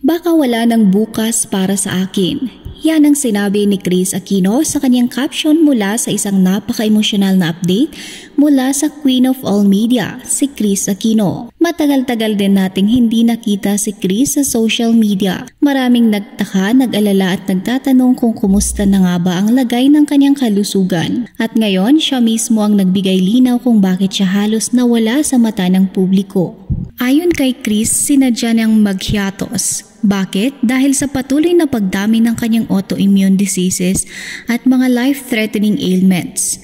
Baka wala ng bukas para sa akin. Yan ang sinabi ni Kris Aquino sa kanyang caption mula sa isang napaka-emosyonal na update mula sa Queen of All Media, si Kris Aquino. Matagal-tagal din nating hindi nakita si Kris sa social media. Maraming nagtaka, nag-alala at nagtatanong kung kumusta na nga ba ang lagay ng kanyang kalusugan. At ngayon, siya mismo ang nagbigay linaw kung bakit siya halos nawala sa mata ng publiko. Ayon kay Kris, sinadya niyang mag-hiatus. Bakit? Dahil sa patuloy na pagdami ng kanyang autoimmune diseases at mga life-threatening ailments.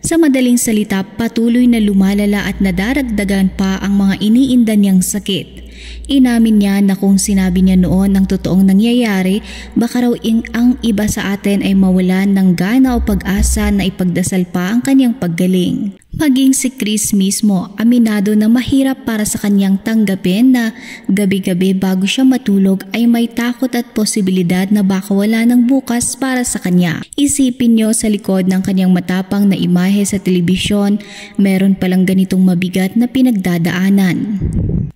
Sa madaling salita, patuloy na lumalala at nadaragdagan pa ang mga iniinda niyang sakit. Inamin niya na kung sinabi niya noon ang totoong nangyayari, baka raw ang iba sa atin ay mawalan ng gana o pag-asa na ipagdasal pa ang kanyang paggaling. Maging si Kris mismo, aminado na mahirap para sa kanyang tanggapin na gabi-gabi bago siya matulog ay may takot at posibilidad na baka wala ng bukas para sa kanya. Isipin niyo, sa likod ng kanyang matapang na imahe sa telebisyon, meron palang ganitong mabigat na pinagdadaanan.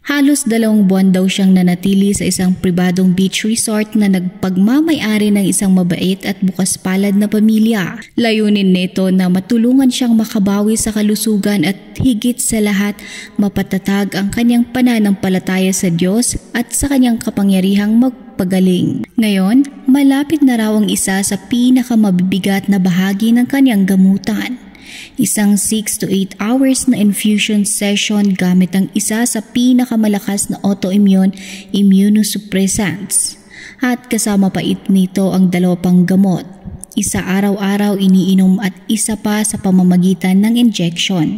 Halos 2 buwan daw siyang nanatili sa isang pribadong beach resort na nagpagmamay-ari ng isang mabait at bukas palad na pamilya. Layunin nito na matulungan siyang makabawi sa kalusugan at higit sa lahat mapatatag ang kanyang pananampalataya sa Diyos at sa kanyang kapangyarihang magpagaling. Ngayon, malapit na raw ang isa sa pinakamabibigat na bahagi ng kanyang gamutan. Isang 6 to 8 hours na infusion session gamit ang isa sa pinakamalakas na autoimmune immunosuppressants. At kasama pa nito ang 2 pang gamot. Isa araw-araw iniinom at isa pa sa pamamagitan ng injection.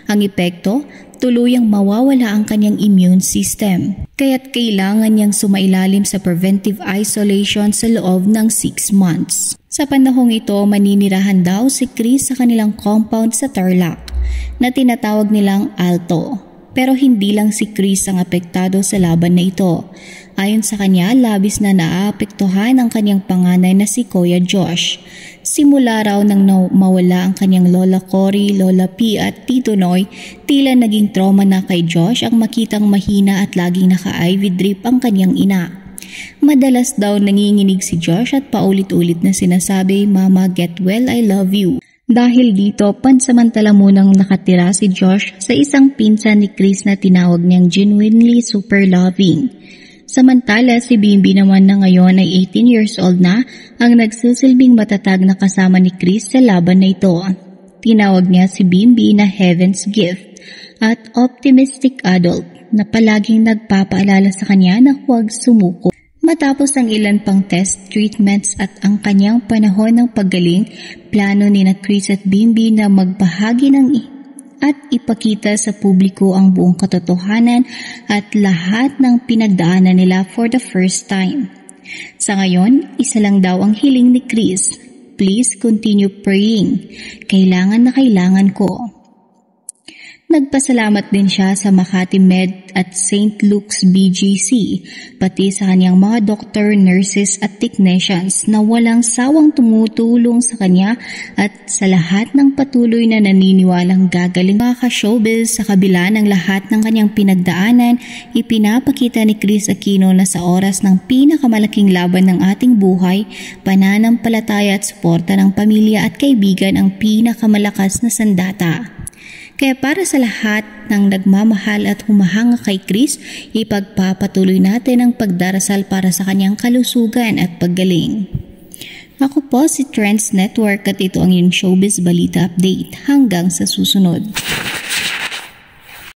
Ang epekto, tuluyang mawawala ang kanyang immune system. Kaya't kailangan niyang sumailalim sa preventive isolation sa loob ng 6 months. Sa panahong ito, maninirahan daw si Kris sa kanilang compound sa Tarlac na tinatawag nilang Alto. Pero hindi lang si Kris ang apektado sa laban na ito. Ayon sa kanya, labis na naaapektuhan ang kanyang panganay na si Kuya Josh. Simula raw nang mawala ang kanyang Lola Cory, Lola P at Tito Noy, tila naging trauma na kay Josh ang makitang mahina at laging naka-IV drip ang kanyang ina. Madalas daw nanginginig si Josh at paulit-ulit na sinasabi, "Mama, get well, I love you." Dahil dito, pansamantala munang nakatira si Josh sa isang pinsan ni Kris na tinawag niyang genuinely super loving. Samantala, si Bimbi naman na ngayon ay 18 years old na ang nagsisilbing matatag na kasama ni Kris sa laban na ito. Tinawag niya si Bimbi na heaven's gift at optimistic adult na palaging nagpapaalala sa kanya na huwag sumuko. Matapos ang ilan pang test, treatments at ang kanyang panahon ng paggaling, plano ni na Kris at Bimbi na magbahagi at ipakita sa publiko ang buong katotohanan at lahat ng pinagdaanan nila for the first time. Sa ngayon, isa lang daw ang hiling ni Kris. Please continue praying. Kailangan na kailangan ko. Nagpasalamat din siya sa Makati Med at St. Luke's BGC, pati sa kanyang mga doktor, nurses at technicians na walang sawang tumutulong sa kanya at sa lahat ng patuloy na naniniwalang gagaling. Mga ka-showbiz, sa kabila ng lahat ng kanyang pinagdaanan, ipinapakita ni Kris Aquino na sa oras ng pinakamalaking laban ng ating buhay, pananampalataya at suporta ng pamilya at kaibigan ang pinakamalakas na sandata. Kaya para sa lahat ng nagmamahal at humahanga kay Kris, ipagpapatuloy natin ang pagdarasal para sa kanyang kalusugan at paggaling. Ako po si Trends Network at ito ang iyong Showbiz Balita Update. Hanggang sa susunod.